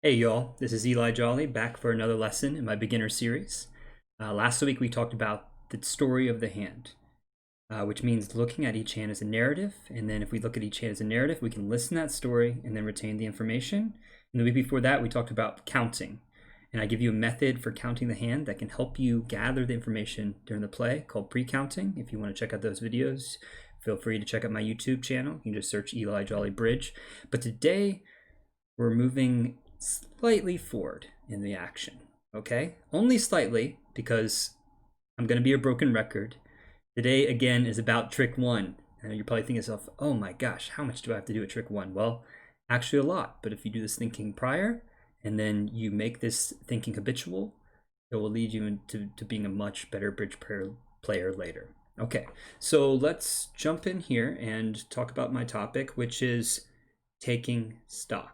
Hey y'all, this is Eli Jolly back for another lesson in my beginner series. Last week we talked about the story of the hand, which means looking at each hand as a narrative, and then if we look at each hand as a narrative, we can listen to that story and then retain the information. And the week before that, we talked about counting, and I give you a method for counting the hand that can help you gather the information during the play called pre-counting. If you want to check out those videos, feel free to check out my YouTube channel. You can just search Eli Jolly Bridge. But today, we're moving slightly forward in the action, okay? Only slightly, because I'm going to be a broken record. Today, again, is about trick one. And you're probably thinking to yourself, oh my gosh, how much do I have to do at trick one? Well, actually a lot. But if you do this thinking prior, and then you make this thinking habitual, it will lead you into being a much better bridge player later. Okay, so let's jump in here and talk about my topic, which is taking stock.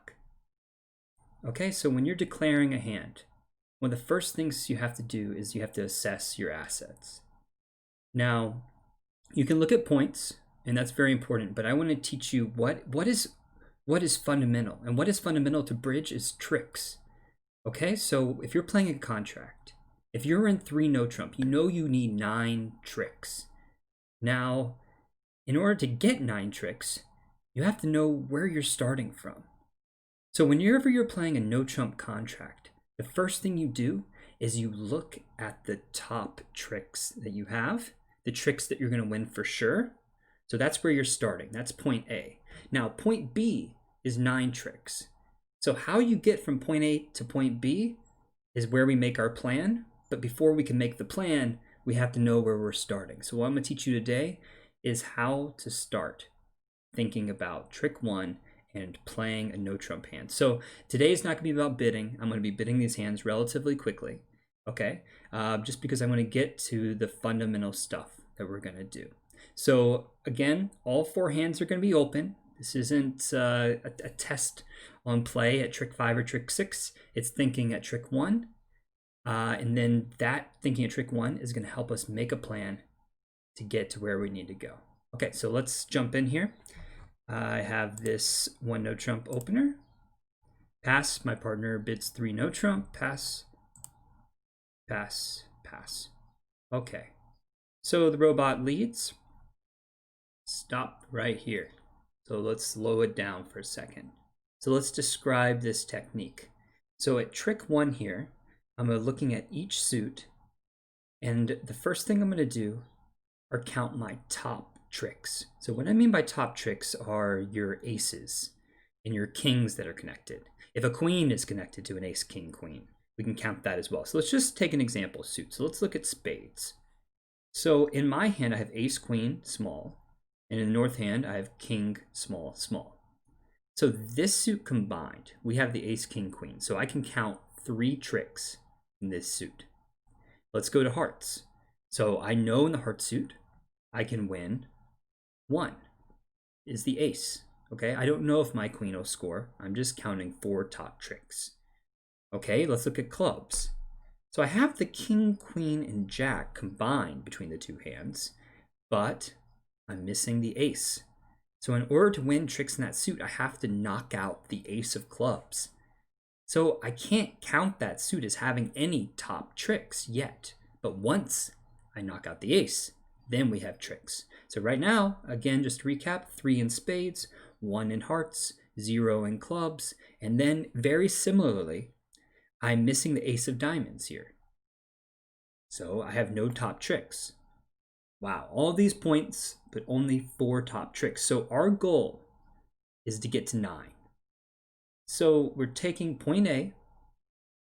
Okay, so when you're declaring a hand, one of the first things you have to do is you have to assess your assets. Now, you can look at points, and that's very important, but I want to teach you what is fundamental. And what is fundamental to bridge is tricks. Okay, so if you're playing a contract, if you're in 3 no trump, you know you need 9 tricks. Now, in order to get 9 tricks, you have to know where you're starting from. So whenever you're playing a no trump contract, the first thing you do is you look at the top tricks that you have, the tricks that you're going to win for sure. So that's where you're starting. That's point A. Now, point B is 9 tricks. So how you get from point A to point B is where we make our plan. But before we can make the plan, we have to know where we're starting. So what I'm going to teach you today is how to start thinking about trick 1 and playing a no trump hand. So today is not going to be about bidding. I'm going to be bidding these hands relatively quickly, okay? Just because I want to get to the fundamental stuff that we're going to do. So again, all 4 hands are going to be open. This isn't a test on play at trick 5 or trick 6. It's thinking at trick 1. And then that thinking at trick 1 is going to help us make a plan to get to where we need to go. Okay, so let's jump in here. I have this 1 no trump opener. Pass. My partner bids 3 no trump. Pass. Pass. Pass. Okay. So the robot leads. Stop right here. So let's slow it down for a second. So let's describe this technique. So at trick 1 here, I'm looking at each suit, and the first thing I'm going to do are count my top tricks. So what I mean by top tricks are your aces and your kings that are connected. If a queen is connected to an ace, king, queen, we can count that as well. So let's just take an example suit. So let's look at spades. So in my hand, I have ace, queen, small. And in the north hand, I have king, small, small. So this suit combined, we have the ace, king, queen. So I can count 3 tricks in this suit. Let's go to hearts. So I know in the heart suit, I can win 1 is the ace. Okay, I don't know if my queen will score. I'm just counting 4 top tricks. Okay, let's look at clubs. So I have the king, queen, and jack combined between the 2 hands, but I'm missing the ace. So in order to win tricks in that suit, I have to knock out the ace of clubs. So I can't count that suit as having any top tricks yet. But once I knock out the ace, then we have tricks. So right now, again, just to recap, 3 in spades, 1 in hearts, 0 in clubs, and then very similarly, I'm missing the ace of diamonds here. So I have no top tricks. Wow, all these points, but only 4 top tricks. So our goal is to get to 9. So we're taking point A,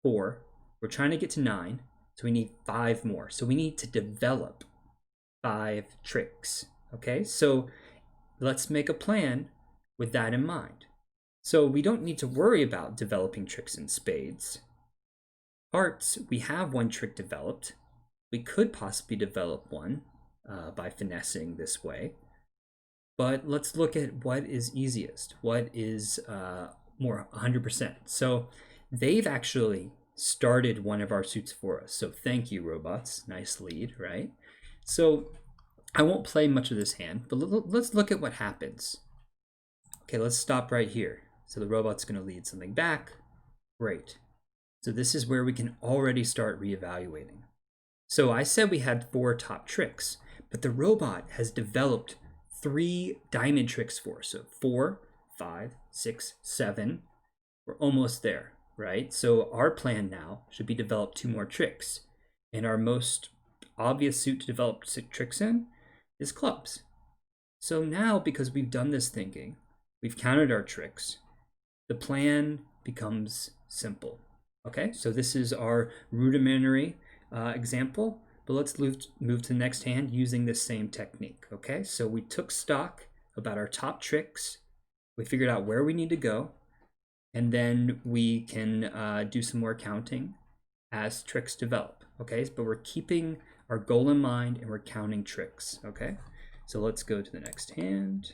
4, we're trying to get to 9, so we need 5 more. So we need to develop 5 tricks. Okay, so let's make a plan with that in mind. So we don't need to worry about developing tricks in spades. Hearts, we have 1 trick developed. We could possibly develop one by finessing this way. But let's look at what is easiest, what is more 100%. So they've actually started one of our suits for us. So thank you, robots. Nice lead, right? So I won't play much of this hand, but let's look at what happens. Okay, let's stop right here. So the robot's going to lead something back. Great. So this is where we can already start reevaluating. So I said we had 4 top tricks, but the robot has developed 3 diamond tricks for us. So 4, 5, 6, 7. We're almost there, right? So our plan now should be develop 2 more tricks. And our most obvious suit to develop tricks in is clubs. So now, because we've done this thinking, we've counted our tricks, the plan becomes simple. Okay, so this is our rudimentary example, but let's move to the next hand using this same technique. Okay, so we took stock about our top tricks, we figured out where we need to go, and then we can do some more counting as tricks develop. Okay, but we're keeping our goal in mind and we're counting tricks. Okay, so let's go to the next hand.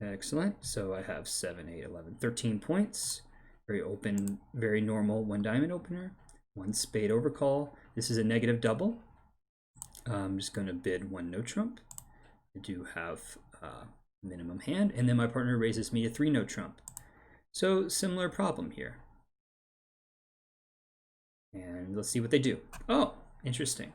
Excellent. So I have 7, 8, 11, 13 points. Very open, very normal 1 diamond opener. 1 spade overcall. This is a negative double. I'm just going to bid 1 no trump. I do have minimum hand, and then my partner raises me to 3 no trump. So similar problem here. And let's see what they do. Oh, interesting.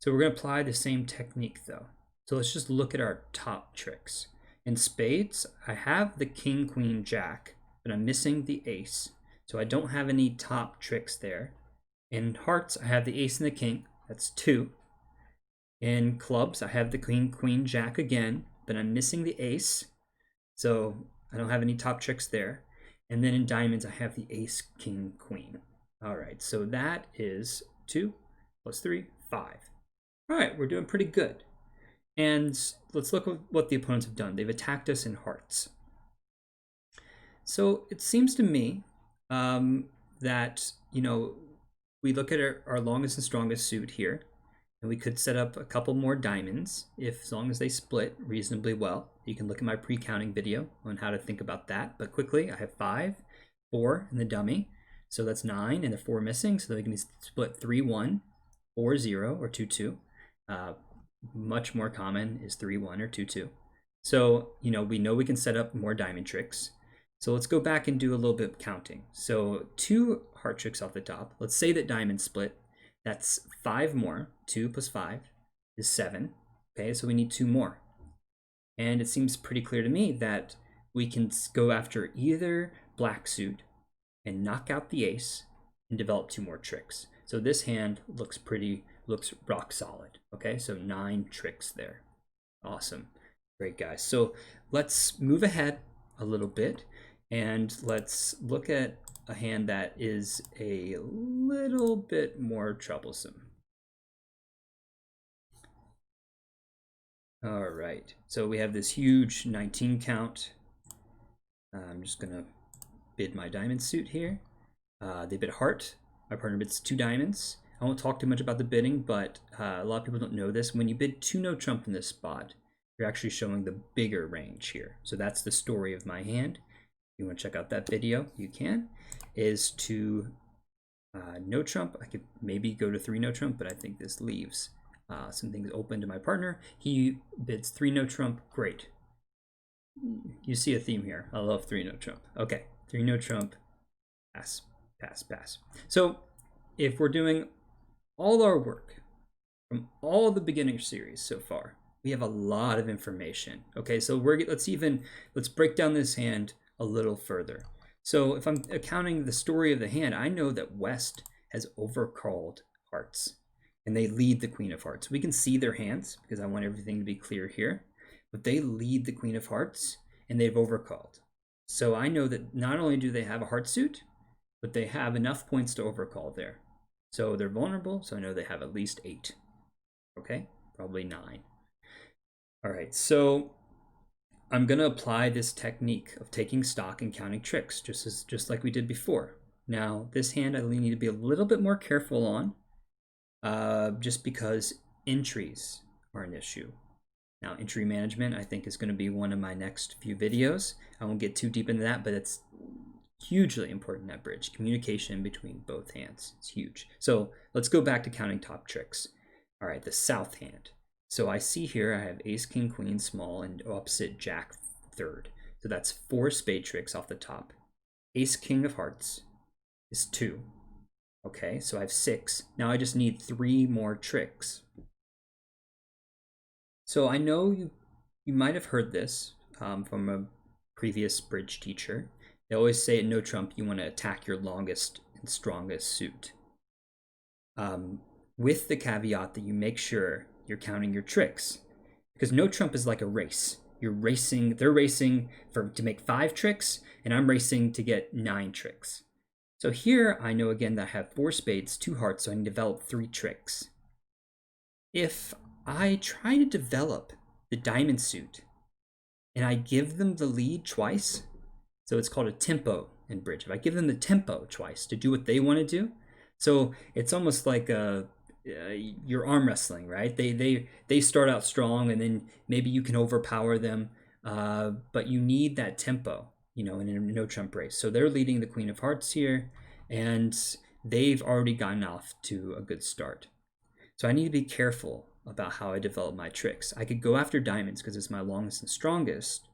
So we're going to apply the same technique though. So let's just look at our top tricks. In spades, I have the king, queen, jack, but I'm missing the ace. So I don't have any top tricks there. In hearts, I have the ace and the king. That's 2. In clubs, I have the queen, queen, jack again, but I'm missing the ace. So I don't have any top tricks there. And then in diamonds, I have the ace, king, queen. All right, so that is 2 plus 3, 5. All right, we're doing pretty good. And let's look at what the opponents have done. They've attacked us in hearts. So it seems to me that, we look at our longest and strongest suit here, and we could set up a couple more diamonds as long as they split reasonably well. You can look at my pre-counting video on how to think about that. But quickly, I have 5, 4 in the dummy. So that's 9, and the 4 missing. So they can be split 3, 1, 4, 0, or 2, 2. Much more common is 3, 1, or 2, 2. So, we know we can set up more diamond tricks. So let's go back and do a little bit of counting. So 2 heart tricks off the top. Let's say that diamond split. That's 5 more. 2 plus 5 is 7. Okay, so we need 2 more. And it seems pretty clear to me that we can go after either black suit and knock out the ace and develop 2 more tricks. So this hand looks rock solid. Okay, so 9 tricks there. Awesome. Great, guys. So let's move ahead a little bit and let's look at a hand that is a little bit more troublesome. All right, so we have this huge 19 count. I'm just gonna bid my diamond suit here. They bid heart. My partner bids 2 diamonds. I won't talk too much about the bidding, but a lot of people don't know this. When you bid 2 no trump in this spot, you're actually showing the bigger range here. So that's the story of my hand. If you want to check out that video, you can. Is to no trump. I could maybe go to 3 no trump, but I think this leaves some things open to my partner. He bids 3 no trump. Great. You see a theme here. I love 3 no trump. Okay, 3 no trump. Pass, pass, pass. So if we're doing all our work from all the beginner series so far, we have a lot of information. Okay, so let's break down this hand a little further. So if I'm accounting the story of the hand, I know that West has overcalled hearts and they lead the Queen of Hearts. We can see their hands because I want everything to be clear here, but they lead the Queen of Hearts and they've overcalled. So I know that not only do they have a heart suit, but they have enough points to overcall there. So they're vulnerable, so I know they have at least 8. Okay, probably 9. All right, so I'm gonna apply this technique of taking stock and counting tricks, just like we did before. Now, this hand I need to be a little bit more careful on, just because entries are an issue. Now, entry management, I think, is going to be one of my next few videos. I won't get too deep into that, but it's hugely important, that bridge. Communication between both hands. It's huge. So let's go back to counting top tricks. All right, the south hand. So I see here I have ace, king, queen, small, and opposite jack third. So that's 4 spade tricks off the top. Ace, king of hearts is 2. Okay, so I have 6. Now I just need 3 more tricks. So I know you might have heard this from a previous bridge teacher. They always say at no trump you want to attack your longest and strongest suit. With the caveat that you make sure you're counting your tricks, because no trump is like a race. You're racing, they're racing to make 5 tricks, and I'm racing to get 9 tricks. So here I know again that I have 4 spades, 2 hearts, so I can develop 3 tricks. If I try to develop the diamond suit and I give them the lead twice, so it's called a tempo in bridge. If I give them the tempo twice to do what they want to do, so it's almost like your arm wrestling, right? They start out strong and then maybe you can overpower them, but you need that tempo, in a no trump race. So they're leading the queen of hearts here, and they've already gotten off to a good start. So I need to be careful about how I develop my tricks. I could go after diamonds because it's my longest and strongest,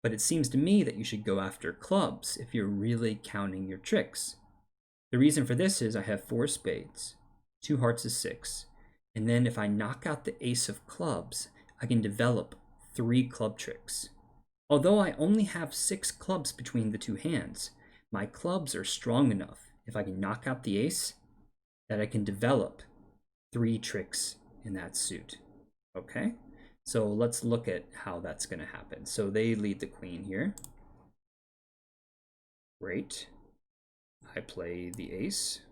but it seems to me that you should go after clubs if you're really counting your tricks. The reason for this is I have 4 spades, 2 hearts is 6, and then if I knock out the ace of clubs, I can develop 3 club tricks. Although I only have 6 clubs between the 2 hands, my clubs are strong enough, if I can knock out the ace, that I can develop 3 tricks in that suit. Okay, so let's look at how that's going to happen. So they lead the queen here. Great. I play the ace.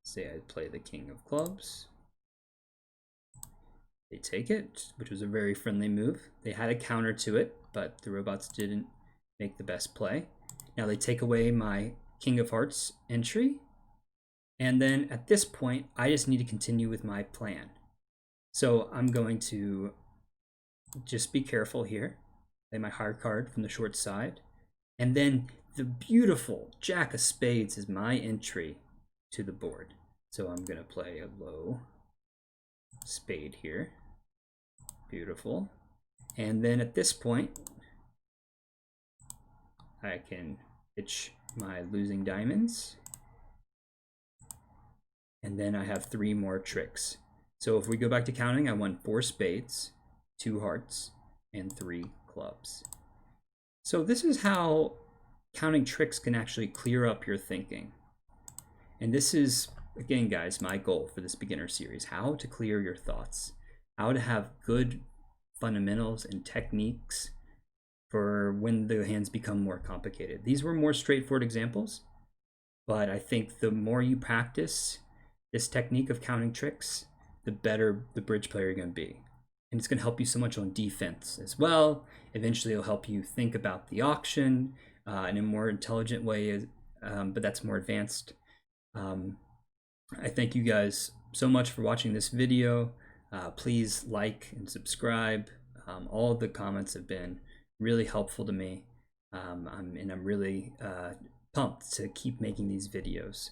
Say I play the king of clubs. They take it, which was a very friendly move. They had a counter to it, but the robots didn't make the best play. Now they take away my king of hearts entry. And then at this point, I just need to continue with my plan. So I'm going to just be careful here. Play my higher card from the short side. And then the beautiful jack of spades is my entry to the board. So I'm going to play a low spade here. Beautiful. And then at this point, I can pitch my losing diamonds. And then I have 3 more tricks. So if we go back to counting, I won 4 spades, 2 hearts, and 3 clubs. So this is how counting tricks can actually clear up your thinking. And this is, again, guys, my goal for this beginner series, how to clear your thoughts, how to have good fundamentals and techniques for when the hands become more complicated. These were more straightforward examples, but I think the more you practice this technique of counting tricks, the better the bridge player you're going to be. And it's going to help you so much on defense as well. Eventually it'll help you think about the auction in a more intelligent way, but that's more advanced. I thank you guys so much for watching this video. Please like and subscribe. All of the comments have been really helpful to me, and I'm really pumped to keep making these videos.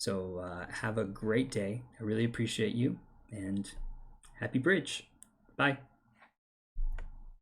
So have a great day. I really appreciate you, and happy bridge. Bye.